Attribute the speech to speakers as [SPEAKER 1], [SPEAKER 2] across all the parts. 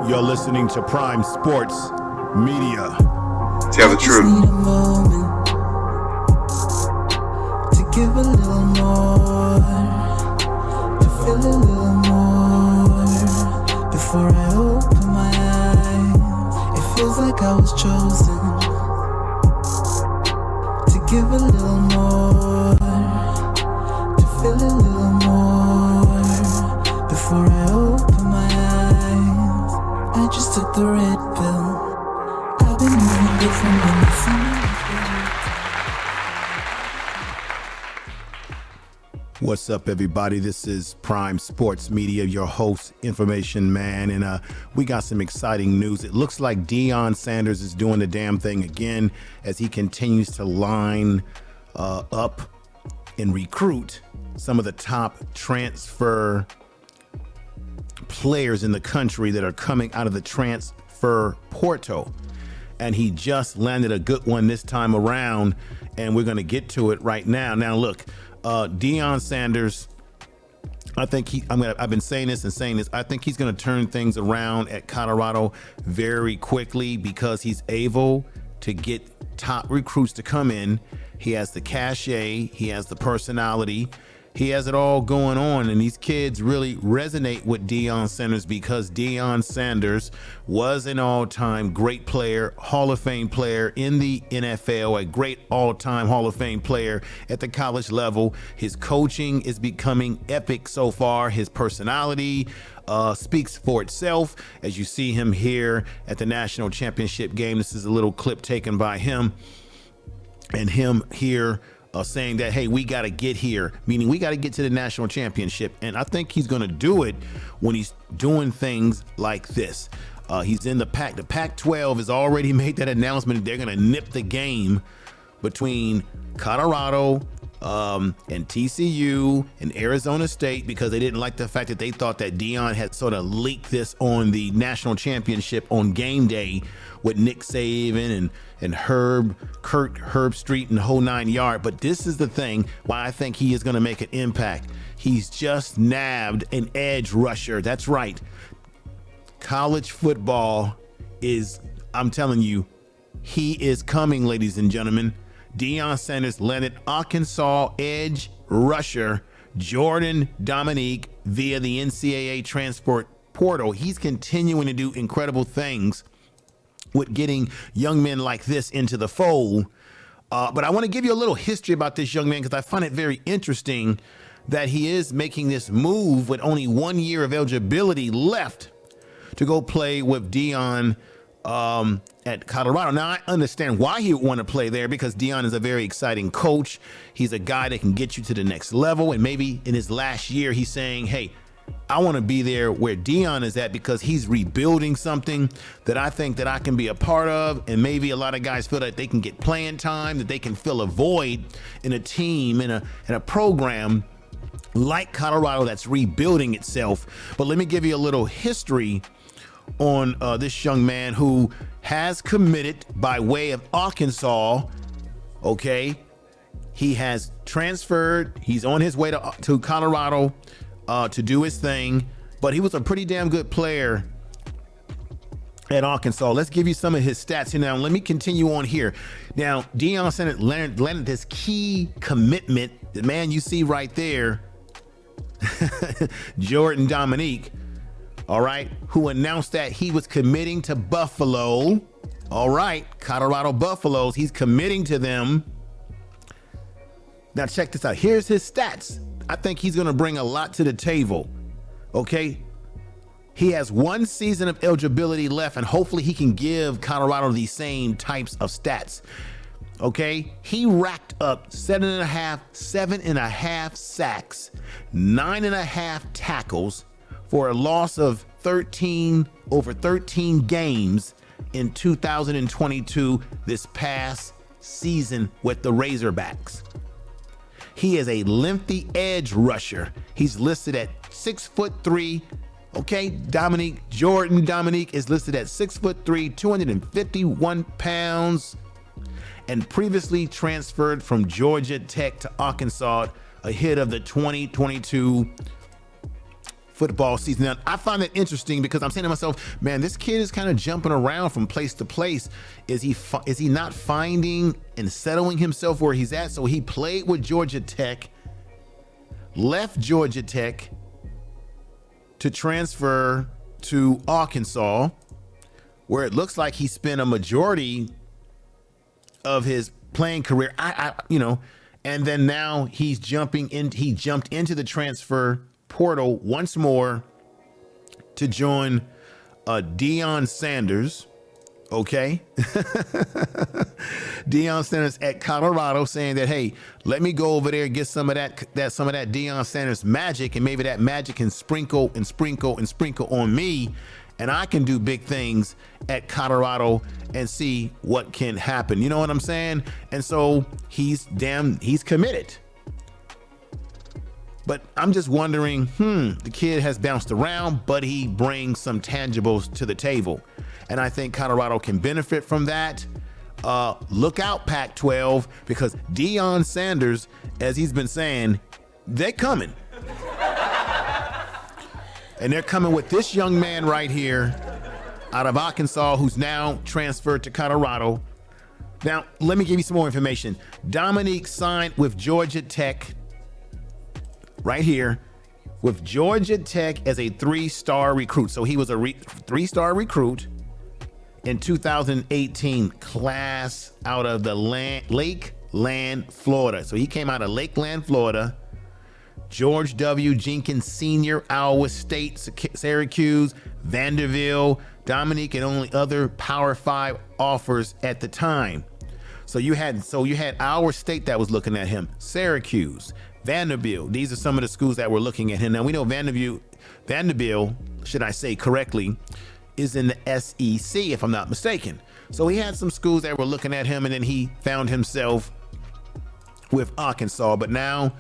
[SPEAKER 1] You're listening to Prime Sports Media.
[SPEAKER 2] Tell the truth.
[SPEAKER 3] Need a moment to give a little more, to feel a little more before I open my eyes. It feels like I was chosen to give a little more, to feel a little more before I open my eyes. I just took the red pill. I've been moving different in the summer.
[SPEAKER 1] What's up, everybody? This is Prime Sports Media, your host, Information Man, and we got some exciting news. It looks like Deion Sanders is doing the damn thing again as he continues to line up and recruit some of the top transfer players in the country that are coming out of the transfer portal. And he just landed a good one this time around, and we're going to get to it right now. Now, look, Deion Sanders, I think I've been saying this. I think he's going to turn things around at Colorado very quickly because he's able to get top recruits to come in. He has the cachet, he has the personality, he has it all going on, and these kids really resonate with Deion Sanders because Deion Sanders was an all-time great player, Hall of Fame player in the NFL, a great all-time Hall of Fame player at the college level. His coaching is becoming epic so far. His personality speaks for itself as you see him here at the national championship game. This is a little clip taken by him, and him here saying that, hey, we got to get here, meaning we got to get to the national championship. And I think he's going to do it when he's doing things like this. He's in the Pac. The Pac-12 has already made that announcement that they're going to nip the game between Colorado and TCU and Arizona State because they didn't like the fact that they thought that Deion had sort of leaked this on the national championship on game day with Nick Saban and Herb Street and the whole 9 yards. But this is the thing why I think he is going to make an impact. He's just nabbed an edge rusher. That's right. College football is, I'm telling you, he is coming, ladies and gentlemen. Deion Sanders landed Arkansas Edge rusher Jordan Domineck via the NCAA transport portal. He's continuing to do incredible things with getting young men like this into the fold. But I want to give you a little history about this young man because I find it very interesting that he is making this move with only 1 year of eligibility left to go play with Deion at Colorado. Now, I understand why he would want to play there because Deion is a very exciting coach. He's a guy that can get you to the next level. And maybe in his last year, he's saying, hey, I want to be there where Deion is at because he's rebuilding something that I think that I can be a part of. And maybe a lot of guys feel that they can get playing time, that they can fill a void in a team, in a program like Colorado that's rebuilding itself. But let me give you a little history on this young man who has committed by way of Arkansas. Okay, he has transferred. He's on his way to Colorado to do his thing, but he was a pretty damn good player at Arkansas. Let's give you some of his stats here now. Let me continue on here. Now, Deion Sanders landed this key commitment, the man you see right there, Jordan Domineck, all right, who announced that he was committing to Buffalo. All right, Colorado Buffaloes, he's committing to them. Now check this out. Here's his stats. I think he's going to bring a lot to the table. Okay, he has 1 season of eligibility left, and hopefully he can give Colorado these same types of stats. Okay, he racked up 7.5 sacks, 9.5 tackles for a loss of 13 games in 2022, this past season with the Razorbacks. He is a lengthy edge rusher. He's listed at 6'3". Okay, Jordan Domineck is listed at 6'3", 251 pounds, and previously transferred from Georgia Tech to Arkansas ahead of the 2022 football season. Now, I find it interesting because I'm saying to myself, man, this kid is kind of jumping around from place to place. Is he not finding and settling himself where he's at? So he played with Georgia Tech, left Georgia Tech to transfer to Arkansas, where it looks like he spent a majority of his playing career. And then now he jumped into the transfer portal once more to join Deion Sanders. Okay. Deion Sanders at Colorado, saying that, hey, let me go over there and get some of that Deion Sanders magic, and maybe that magic can sprinkle on me, and I can do big things at Colorado and see what can happen. You know what I'm saying? And so he's committed. But I'm just wondering, the kid has bounced around, but he brings some tangibles to the table. And I think Colorado can benefit from that. Look out, Pac-12, because Deion Sanders, as he's been saying, they're coming. And they're coming with this young man right here out of Arkansas, who's now transferred to Colorado. Now, let me give you some more information. Domineck signed with Georgia Tech right here with Georgia Tech as a 3-star recruit. So he was a 3-star recruit in 2018 class out of the Lakeland, Florida. So he came out of Lakeland, Florida. George W. Jenkins Sr., Iowa State, Syracuse, Vanderbilt, Domineck, and only other Power 5 offers at the time. So you had Iowa State that was looking at him, Syracuse, Vanderbilt. These are some of the schools that were looking at him. Now we know Vanderbilt, should I say correctly, is in the SEC, if I'm not mistaken. So he had some schools that were looking at him, and then he found himself with Arkansas. But now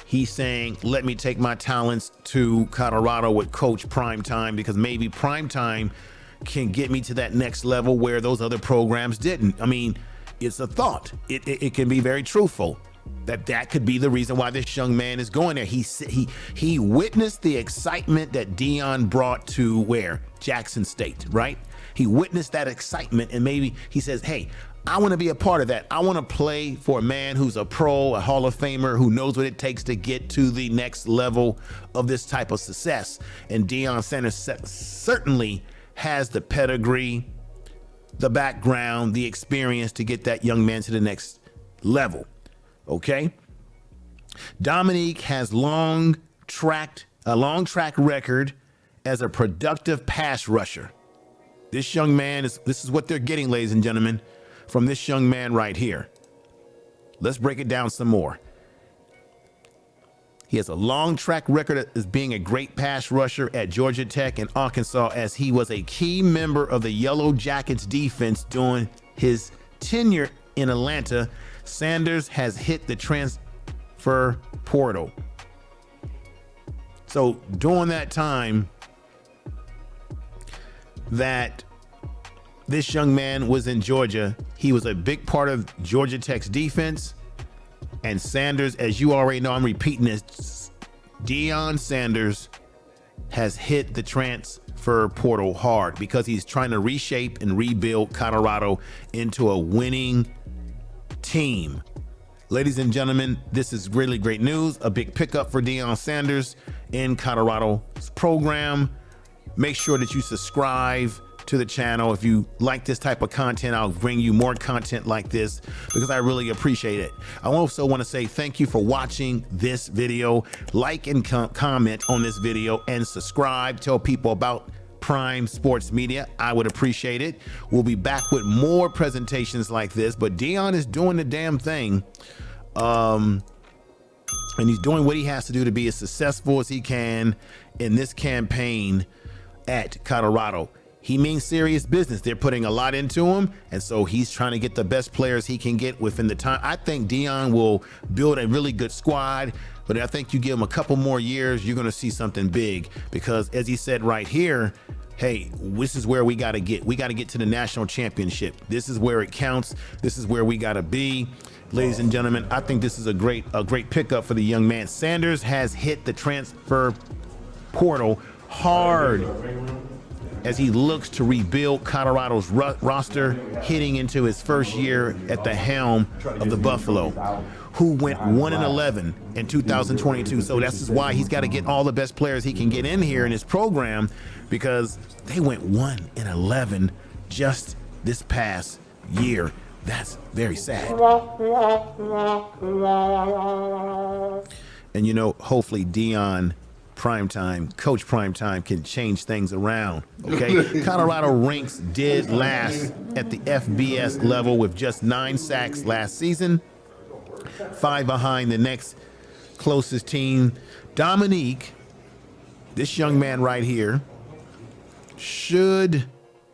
[SPEAKER 1] he's saying, let me take my talents to Colorado with Coach Primetime, because maybe Primetime can get me to that next level where those other programs didn't. I mean, it's a thought. It can be very truthful that could be the reason why this young man is going there. He witnessed the excitement that Deion brought to where? Jackson State, right? He witnessed that excitement, and maybe he says, hey, I want to be a part of that. I want to play for a man who's a pro, a Hall of Famer, who knows what it takes to get to the next level of this type of success. And Deion Sanders certainly has the pedigree, the background, the experience to get that young man to the next level. Okay. Domineck has a long track record as a productive pass rusher. This young man this is what they're getting, ladies and gentlemen, from this young man right here. Let's break it down some more. He has a long track record as being a great pass rusher at Georgia Tech and Arkansas, as he was a key member of the Yellow Jackets defense during his tenure in Atlanta. Sanders has hit the transfer portal. So during that time that this young man was in Georgia, he was a big part of Georgia Tech's defense. And Sanders, as you already know, I'm repeating this, Deion Sanders has hit the transfer portal hard because he's trying to reshape and rebuild Colorado into a winning team. Ladies and gentlemen, this is really great news. A big pickup for Deion Sanders in Colorado's program. Make sure that you subscribe to the channel. If you like this type of content, I'll bring you more content like this because I really appreciate it. I also want to say thank you for watching this video. Like and comment on this video and subscribe. Tell people about Prime Sports Media. I would appreciate it. We'll be back with more presentations like this, but Deion is doing the damn thing. And he's doing what he has to do to be as successful as he can in this campaign at Colorado. He means serious business. They're putting a lot into him, and so he's trying to get the best players he can get within the time. I think Deion will build a really good squad, but I think you give him a couple more years, you're going to see something big, because as he said right here, hey, this is where we got to get. We got to get to the national championship. This is where it counts. This is where we got to be. Ladies and gentlemen, I think this is a great pickup for the young man. Sanders has hit the transfer portal hard as he looks to rebuild Colorado's roster, hitting into his first year at the helm of the Buffalo, who went 1-11 in 2022. So that's why he's got to get all the best players he can get in here in his program, because they went 1-11 just this past year. That's very sad. And, you know, hopefully Deion Coach Primetime can change things around, okay? Colorado ranks dead last at the FBS level with just 9 sacks last season, 5 behind the next closest team. Domineck, this young man right here, should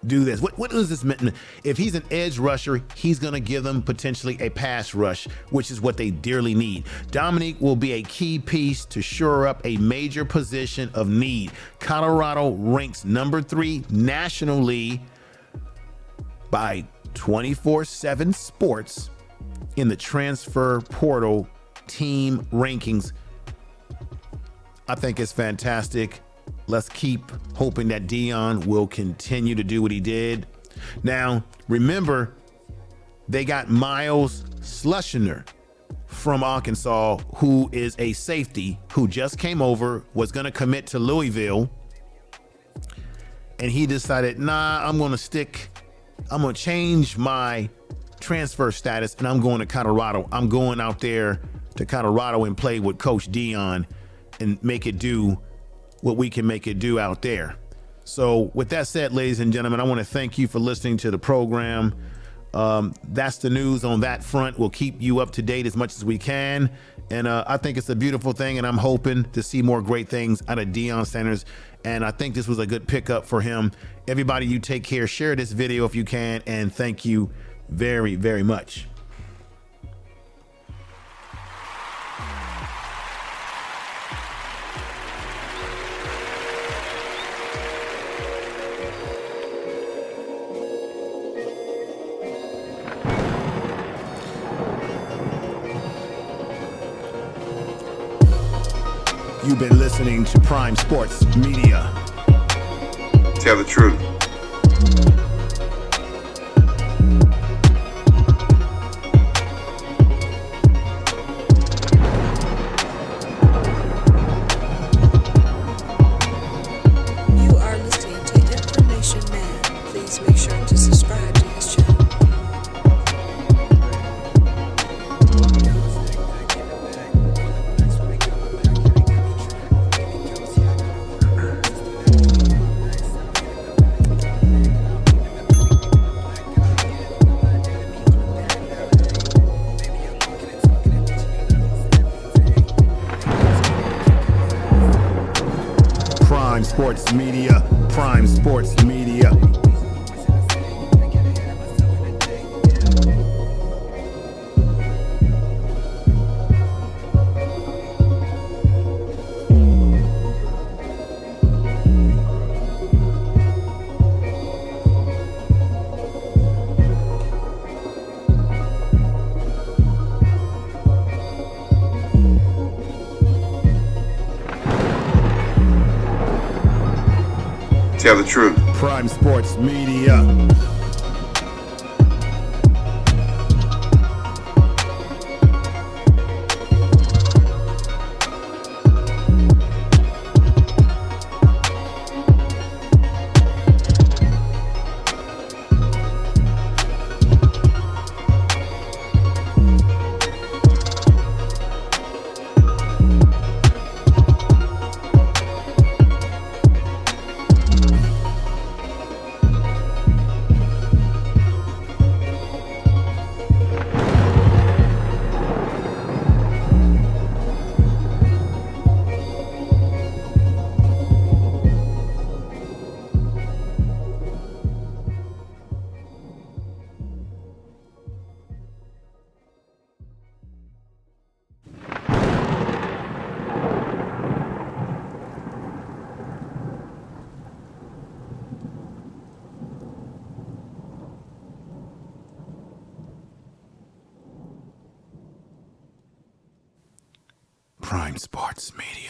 [SPEAKER 1] do this. What does this mean? If he's an edge rusher, he's going to give them potentially a pass rush, which is what they dearly need. Domineck will be a key piece to shore up a major position of need. Colorado ranks number 3 nationally by 24/7 Sports in the transfer portal team rankings. I think it's fantastic. Let's keep hoping that Deion will continue to do what he did. Now, remember, they got Miles Schlechter from Arkansas, who is a safety who just came over, was going to commit to Louisville, and he decided, I'm going to change my transfer status, and I'm going to Colorado. I'm going out there to Colorado and play with Coach Deion and make it do what we can make it do out there. So with that said, ladies and gentlemen, I want to thank you for listening to the program. That's the news on that front. We'll keep you up to date as much as we can. And I think it's a beautiful thing, and I'm hoping to see more great things out of Deion Sanders. And I think this was a good pickup for him. Everybody, you take care. Share this video if you can. And thank you very, very much. You've been listening to Prime Sports Media.
[SPEAKER 2] Tell the truth.
[SPEAKER 4] You are listening to Information Man. Please make sure to subscribe to his channel.
[SPEAKER 1] Prime Sports Media. Prime Sports Media.
[SPEAKER 2] Tell the truth.
[SPEAKER 1] Prime Sports Media. Prime Sports Media.